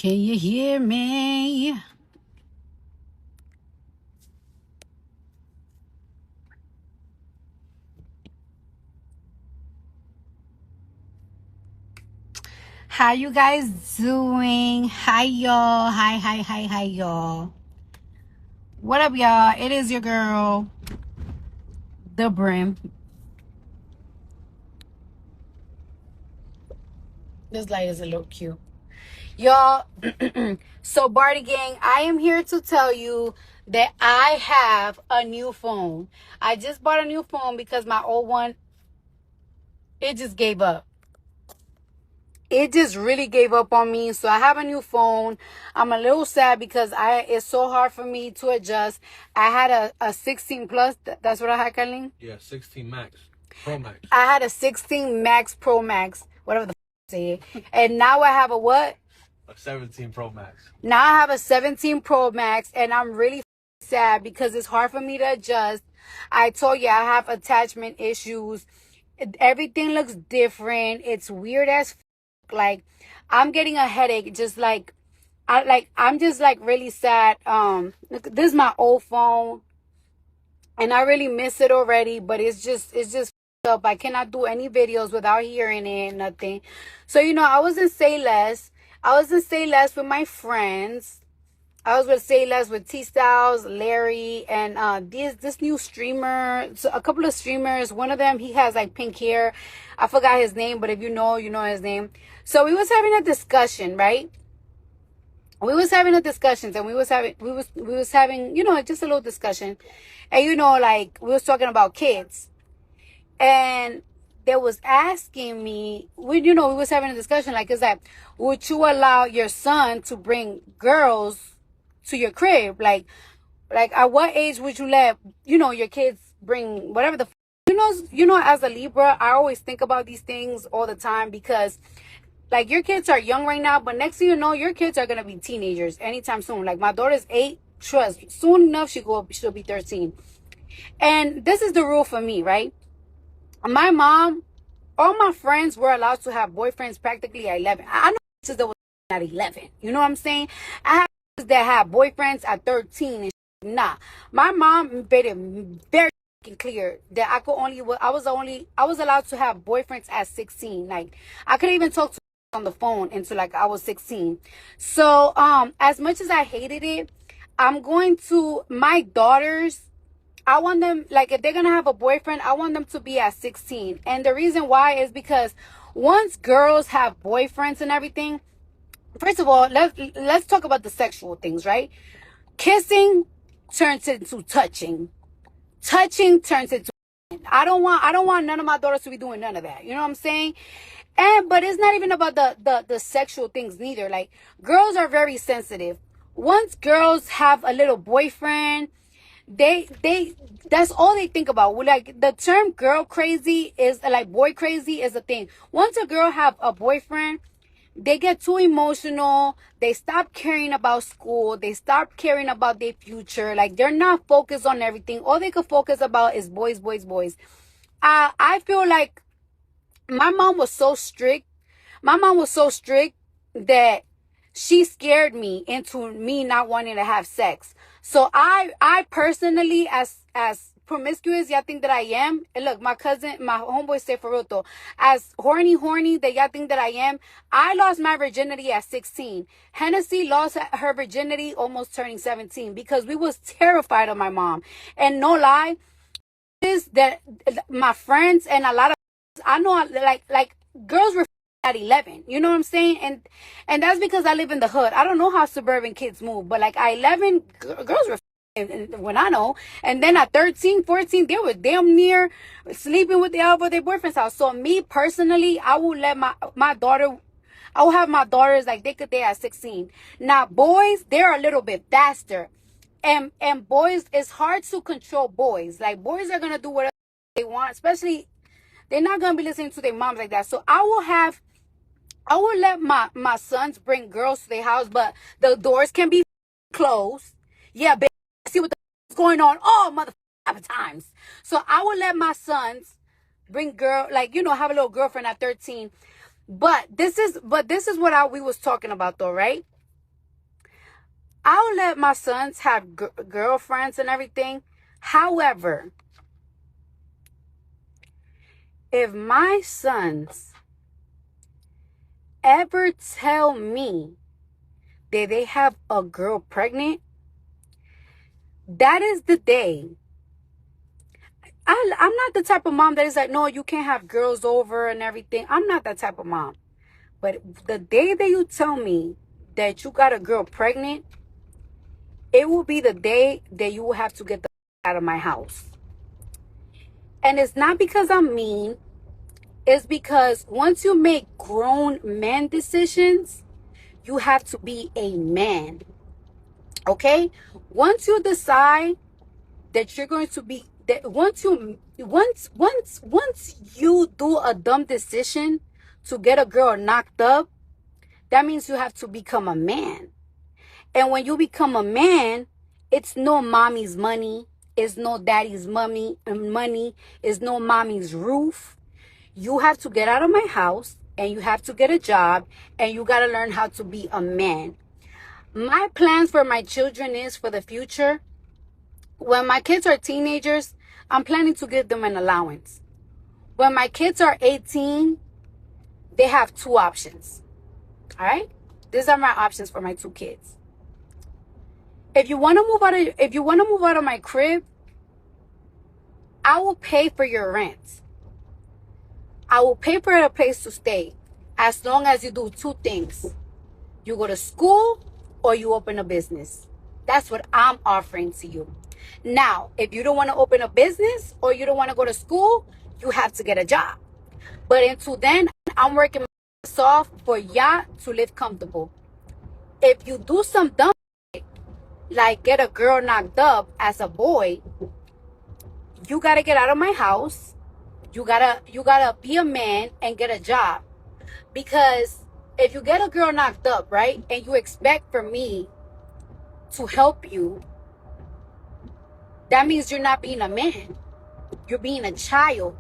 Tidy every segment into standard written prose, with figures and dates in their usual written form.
Can you hear me? How you guys doing? Hi y'all. Hi y'all. What up y'all? It is your girl, the Brim. This light is a little cute. Y'all, so Barty Gang, I am here to tell you that I have a new phone. I just bought a new phone because my old one, it just gave up. It just really gave up on me. So I have a new phone. I'm a little sad because it's so hard for me to adjust. I had a 16 plus. That's what I had, Carlene? Yeah, 16 Max. Pro Max. I had a 16 Max Pro Max. Whatever the say it. And now I have a what? A 17 Pro Max. Now I have a 17 Pro Max. And I'm really sad because it's hard for me to adjust. I told you I have attachment issues. Everything looks different. It's weird as like I'm getting a headache just like I'm just like really sad. Look, this is my old phone and I really miss it already, but it's just up. I cannot do any videos without hearing it, nothing. So I was in Say Less. I was in Say Less with my friends. I was with Say Less with T Styles, Larry, and this new streamer. So a couple of streamers. One of them, he has like pink hair. I forgot his name, but if you know his name. So we was having a discussion, right? We was having a discussion, and we was having just a little discussion, and like we was talking about kids, and they was asking me, we was having a discussion like, is that would you allow your son to bring girls to your crib? Like at what age would you let your kids bring whatever the as a Libra, I always think about these things all the time because like your kids are young right now, but next thing you know, your kids are gonna be teenagers anytime soon. Like my daughter's 8, trust, soon enough she'll be 13. And this is the rule for me, right? My mom, all my friends were allowed to have boyfriends practically at 11. I know that was at 11. You know what I'm saying? I have that had boyfriends at 13 and nah. My mom made it very clear that I was allowed to have boyfriends at 16. Like I couldn't even talk to on the phone until like I was 16. So as much as I hated it, I'm going to my daughters, I want them, like if they're gonna have a boyfriend, I want them to be at 16. And the reason why is because once girls have boyfriends and everything, first of all, let's talk about the sexual things, right? Kissing turns into touching. Touching turns into I don't want none of my daughters to be doing none of that. You know what I'm saying? But it's not even about the sexual things neither. Like girls are very sensitive. Once girls have a little boyfriend, they that's all they think about. Like the term girl crazy is like boy crazy is a thing. Once a girl have a boyfriend, they get too emotional. They stop caring about school. They stop caring about their future. Like they're not focused on everything. All they could focus about is boys. I feel like my mom was so strict. My mom was so strict that she scared me into me not wanting to have sex. So I personally, as promiscuous y'all think that I am, and look, my homeboy say for real though, as horny that y'all think that I am, I lost my virginity at 16. Hennessy lost her virginity almost turning 17 because we was terrified of my mom. And no lie, is that my friends and a lot of I know like girls were at 11, you know what I'm saying? And that's because I live in the hood. I don't know how suburban kids move, but like at 11, girls were when I know. And then at 13, 14, they were damn near sleeping with their boyfriend's house. So me personally, I will let my daughter, I will have my daughters like they could at 16. Now boys, they're a little bit faster. And boys, it's hard to control boys. Like boys are gonna do whatever they want, especially they're not gonna be listening to their moms like that. So I will let my sons bring girls to their house, but the doors can be closed. Yeah, baby, see what the is going on all motherfucking times. So I will let my sons bring have a little girlfriend at 13. But this is what we was talking about though, right? I'll let my sons have girlfriends and everything. However, if my sons ever tell me that they have a girl pregnant, that is the day. I'm not the type of mom that is like, no, you can't have girls over and everything. I'm not that type of mom. But the day that you tell me that you got a girl pregnant, it will be the day that you will have to get the out of my house. And it's not because I'm mean. It's because once you make grown man decisions, you have to be a man. Okay? Once you decide that you're going to be that once you do a dumb decision to get a girl knocked up, that means you have to become a man. And when you become a man, it's no mommy's money, it's no daddy's money, it's no mommy's roof. You have to get out of my house and you have to get a job and you got to learn how to be a man. My plans for my children is for the future. When my kids are teenagers, I'm planning to give them an allowance. When my kids are 18, they have two options. All right? These are my options for my two kids. If you want to move out of my crib, I will pay for your rent. I will pay for a place to stay as long as you do two things. You go to school or you open a business. That's what I'm offering to you. Now, if you don't want to open a business or you don't want to go to school, you have to get a job. But until then, I'm working my ass off for y'all to live comfortable. If you do some dumb shit, like get a girl knocked up as a boy, you got to get out of my house. You gotta be a man and get a job. Because if you get a girl knocked up, right, and you expect for me to help you, that means you're not being a man. You're being a child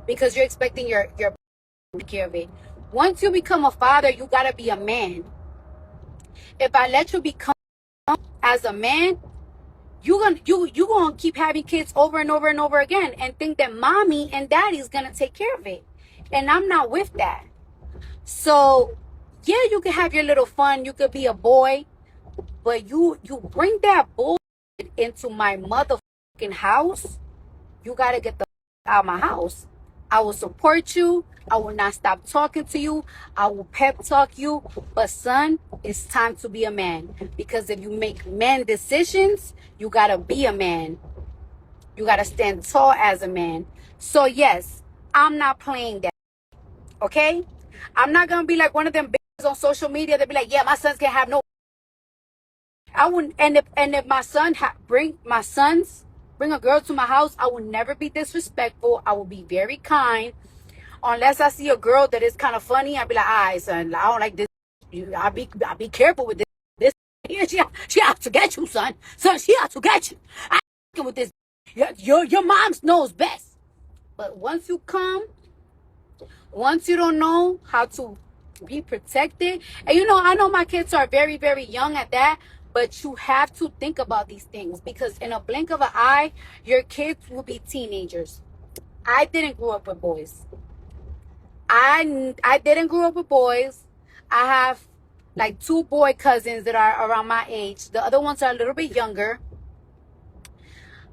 because you're expecting your to take care of it. Once you become a father, you gotta be a man. If I let you become as a man, you gonna keep having kids over and over and over again and think that mommy and daddy's gonna take care of it. And I'm not with that. So yeah, you can have your little fun, you could be a boy, but you bring that bullshit into my motherfucking house, you gotta get the out of my house. I will support you. I will not stop talking to you. I will pep talk you. But son, it's time to be a man. Because if you make man decisions, you gotta be a man. You gotta stand tall as a man. So yes, I'm not playing that. Okay? I'm not gonna be like one of them bitches on social media that be like, yeah, my sons can't have no. I wouldn't. And if my son bring a girl to my house, I will never be disrespectful. I will be very kind. Unless I see a girl that is kind of funny, I'll be like, all right, son, I don't like this. I'll be careful with this. She out to get you, son. Son, she out to get you. I ain't with this. Your mom knows best. But once you don't know how to be protected, and I know my kids are very, very young at that, but you have to think about these things because in a blink of an eye, your kids will be teenagers. I didn't grow up with boys. I didn't grow up with boys. I have like two boy cousins that are around my age. The other ones are a little bit younger.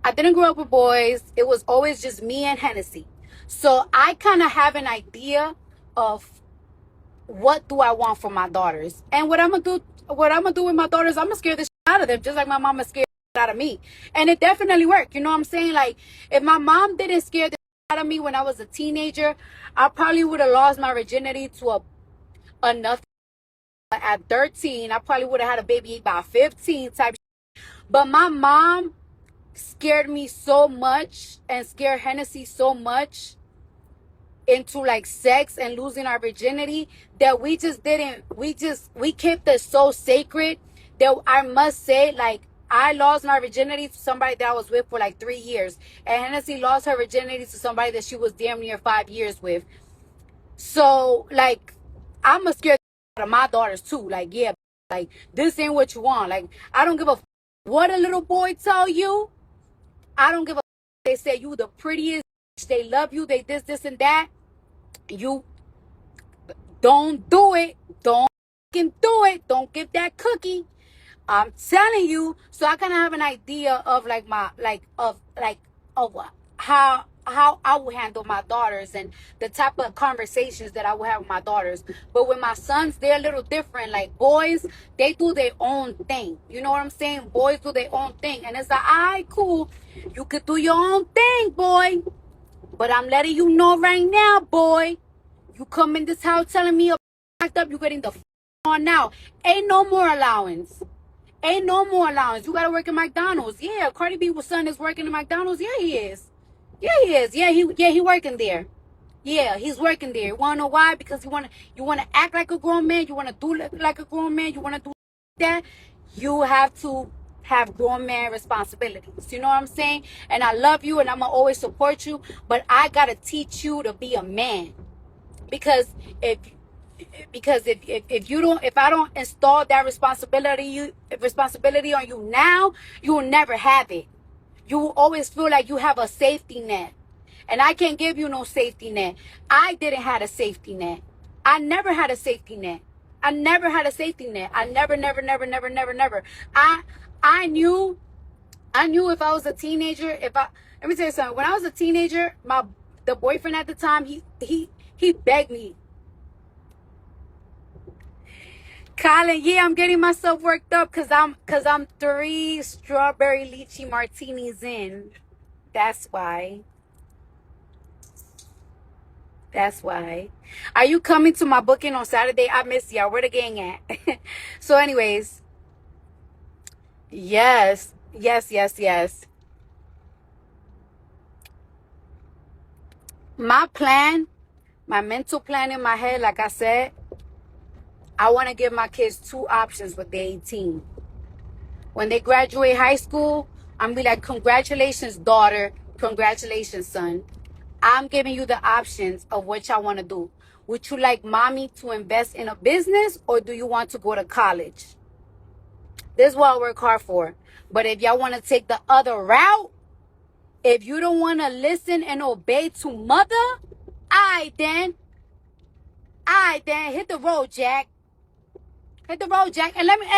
I didn't grow up with boys. It was always just me and Hennessy. So I kind of have an idea of what do I want for my daughters. And what I'm gonna do with my daughters, I'm gonna scare the shit out of them, just like my mama scared the shit out of me. And it definitely worked. You know what I'm saying? Like, if my mom didn't scare the shit out of me when I was a teenager, I probably would have lost my virginity to a nothing. At 13, I probably would have had a baby by 15 type shit. But my mom scared me so much and scared Hennessy so much into like sex and losing our virginity that we kept it so sacred that I must say, like, I lost my virginity to somebody that I was with for like 3 years, and Hennessy lost her virginity to somebody that she was damn near 5 years with. So like, I'm scared of my daughters too. Like, yeah, like, this ain't what you want. Like, I don't give a what a little boy tell you. I don't give a they say you the prettiest, they love you, they this and that. You don't do it. Don't fucking do it. Don't give that cookie. I'm telling you, so I kind of have an idea of like my of how I will handle my daughters and the type of conversations that I will have with my daughters. But with my sons, they're a little different. Like boys, they do their own thing. You know what I'm saying? Boys do their own thing, and it's like, all right, cool. You could do your own thing, boy. But I'm letting you know right now, boy. You come in this house telling me you're fucked up, you getting the on now. Ain't no more allowance. Ain't no more allowance. You gotta work at McDonald's. Yeah, Cardi B's son is working at McDonald's. Yeah, he is. Yeah, he is. He working there. Yeah, he's working there. You wanna know why? Because you wanna act like a grown man. You wanna do like a grown man. You wanna do that. You have to have grown man responsibilities. You know what I'm saying? And I love you, and I'm gonna always support you. But I gotta teach you to be a man. Because if you don't, if I don't install that responsibility on you now, you will never have it. You will always feel like you have a safety net, and I can't give you no safety net. I didn't have a safety net. I never had a safety net. I never had a safety net. I never. I knew if I was a teenager, let me tell you something. When I was a teenager, the boyfriend at the time, he begged me. Colin, yeah, I'm getting myself worked up because I'm 3 strawberry lychee martinis in. That's why. That's why. Are you coming to my booking on Saturday? I miss y'all. Where the gang at? So, anyways, yes. My plan, my mental plan in my head, like I said, I want to give my kids 2 options when they're 18. When they graduate high school, I'm be like, congratulations, daughter. Congratulations, son. I'm giving you the options of what y'all want to do. Would you like mommy to invest in a business, or do you want to go to college? This is what I work hard for. But if y'all want to take the other route, if you don't want to listen and obey to mother, I then hit the road, Jack. Hit the road, Jack, and let me know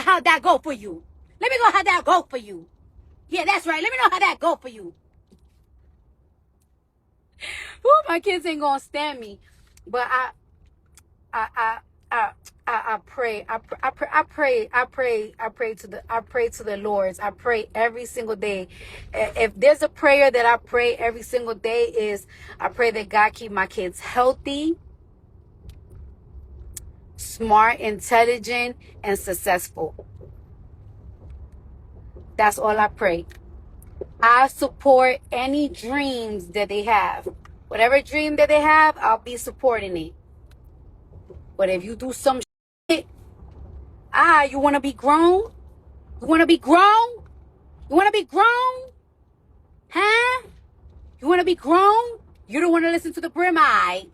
how that go for you. Let me know how that go for you. Yeah, that's right. Let me know how that go for you. Woo, my kids ain't gonna stand me, but I pray. I pray to the Lord. I pray every single day. If there's a prayer that I pray every single day, is I pray that God keep my kids healthy, smart, intelligent, and successful. That's all I pray. I support any dreams that they have. Whatever dream that they have, I'll be supporting it. But if you do some shit, you want to be grown? You want to be grown? You want to be grown? Huh? You want to be grown? You don't want to listen to the brim? I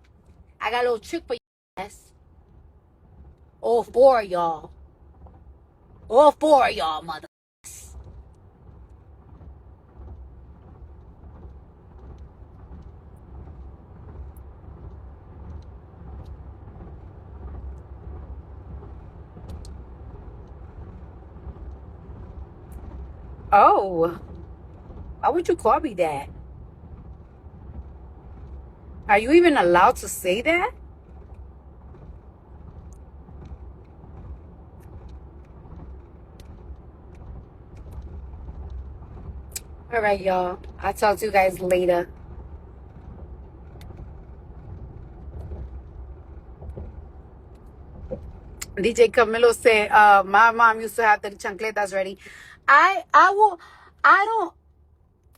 got a little trick for you. Yes. All 4 of y'all. All 4 of y'all, mother. Oh, why would you call me that? Are you even allowed to say that? All right, y'all. I'll talk to you guys later. DJ Camilo said, my mom used to have the chancletas ready. I don't,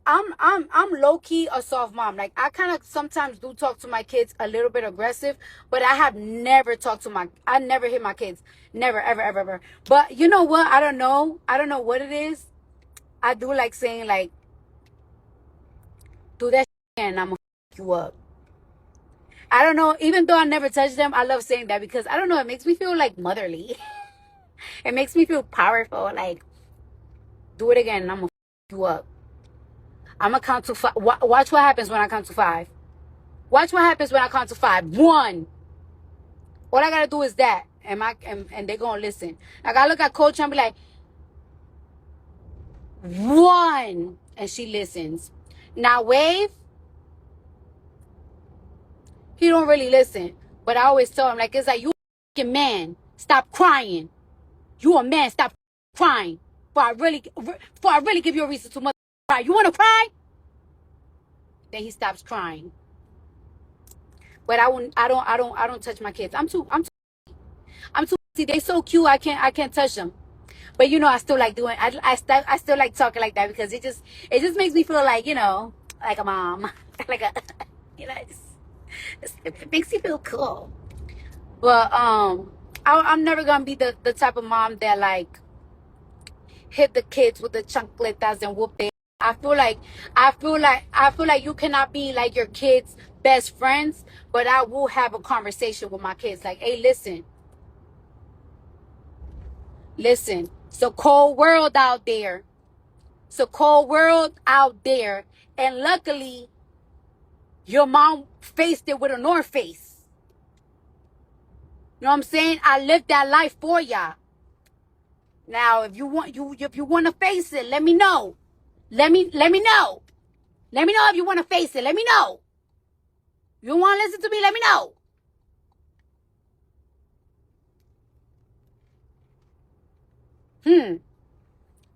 I'm low key a soft mom. Like, I kind of sometimes do talk to my kids a little bit aggressive, but I have never I never hit my kids. Never, ever. But you know what? I don't know what it is. I do like saying, like, do that shit and I'm gonna fuck you up. I don't know. Even though I never touched them, I love saying that because I don't know. It makes me feel like motherly. It makes me feel powerful. Like, do it again and I'm going to f you up. I'm going to count to 5. Watch what happens when I count to 5. Watch what happens when I count to 5. 1. All I got to do is that. And they're going to listen. Like, I look at Coach and be like, 1. And she listens. Now, Wave, he don't really listen. But I always tell him, like, it's like, you a man. Stop crying. You a man. Stop crying. Before I really give you a reason to cry. You want to cry? Then he stops crying. But I don't touch my kids. I'm too. See, they so cute. I can't touch them. But you know, I still like doing. I still like talking like that because it just makes me feel like, you know, like a mom, like a, you know, it makes you feel cool. But I'm never gonna be the type of mom that like hit the kids with the chancletas and whoop their. I feel like you cannot be like your kids' best friends, but I will have a conversation with my kids. Like, hey, listen. It's a cold world out there. It's a cold world out there, and luckily, your mom faced it with a North Face. You know what I'm saying? I lived that life for y'all. Now, if you want to face it, let me know. Let me know. Let me know if you want to face it. Let me know. You want to listen to me? Let me know.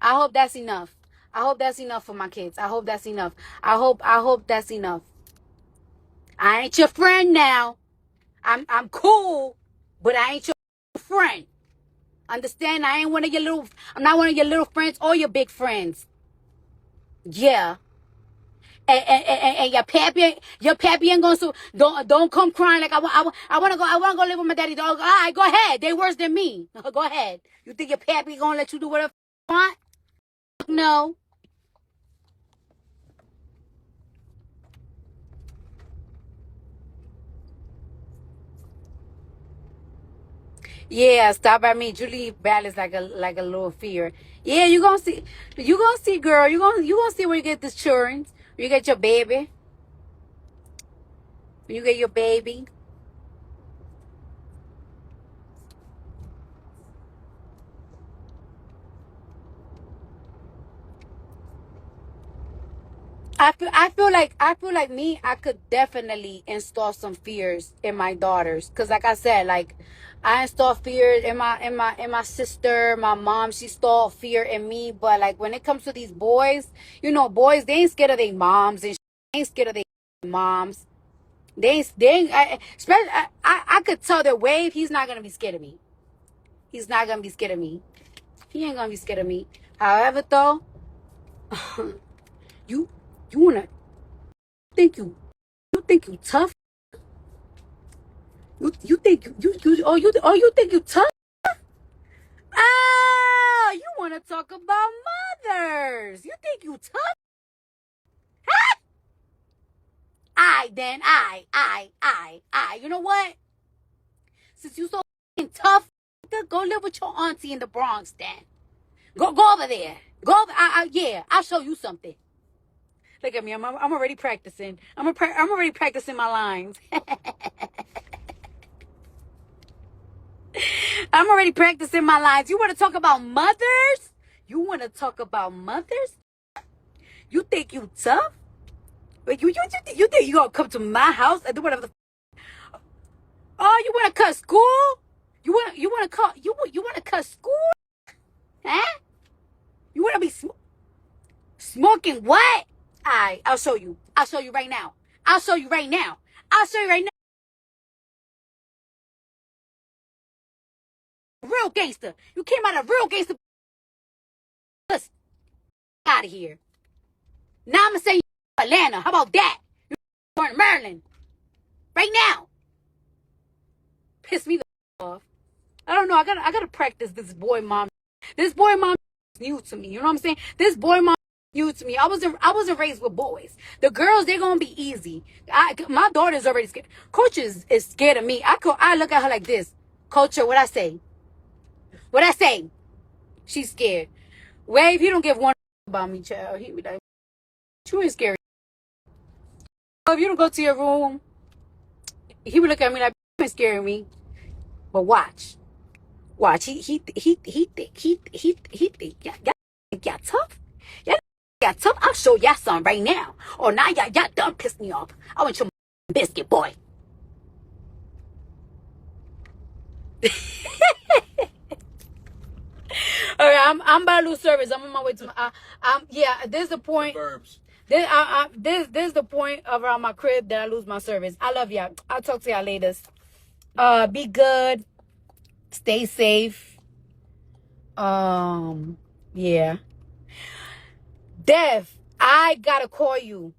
I hope that's enough. I hope that's enough for my kids. I hope that's enough. I hope that's enough. I ain't your friend now. I'm cool, but I ain't your friend. Understand? I'm not one of your little friends or your big friends. Yeah. And your pappy ain't gonna, so don't come crying like I wanna go live with my daddy dog. All right, go ahead. They worse than me. Go ahead. You think your pappy gonna let you do whatever you want? No. Yeah, stop at me. Julie Bell is like a little fear. Yeah, you gonna see, girl. You gonna see when you get this children. When you get your baby. When you get your baby. I feel like me, I could definitely install some fears in my daughters. Cause like I said, like I install fear in my sister, my mom, she installed fear in me. But like when it comes to these boys, you know, boys, they ain't scared of their moms and they ain't scared of their moms. They ain't especially I could tell that Wave, he's not gonna be scared of me. He's not gonna be scared of me. He ain't gonna be scared of me. However though, you wanna think you think you tough? You think you think you tough? Oh, you want to talk about mothers? You think you tough? Huh? I. You know what? Since you so tough, go live with your auntie in the Bronx. Then go over there. Go over. Yeah, I'll show you something. Look at me. I'm already practicing. I'm already practicing my lines. I'm already practicing my lines. You want to talk about mothers? You want to talk about mothers? You think you tough? But you think you gonna come to my house and do whatever the? Oh, you want to cut school? You want to cut you want to cut school? Huh? You want to be smoking what? I'll show you. I'll show you right now. I'll show you right now. I'll show you right now. Real gangster. You came out of real gangster. Listen, out of here. Now I'm gonna say you Atlanta. How about that? You're in Maryland right now. Piss me the off. I don't know. I gotta practice this boy mom. This boy mom is new to me. You know what I'm saying? This boy mom You to me. I wasn't raised with boys. The girls, they're gonna be easy. My daughter's already scared. Coach is scared of me. I look at her like this. Culture, what I say? What I say? She's scared. Wave, he don't give one about me, child. He be like, you ain't scary. If you don't go to your room, he would look at me like, you ain't scaring me. But watch. Watch. He think y'all think y'all tough. Y'all tough. I'll show y'all some right now. Oh, now y'all done pissed me off. I want your biscuit, boy. All right, I'm about to lose service. I'm on my way to my. Yeah. There's the point. Verbs. There's the point around my crib that I lose my service. I love y'all. I'll talk to y'all later. Be good. Stay safe. Yeah. Dev, I gotta call you.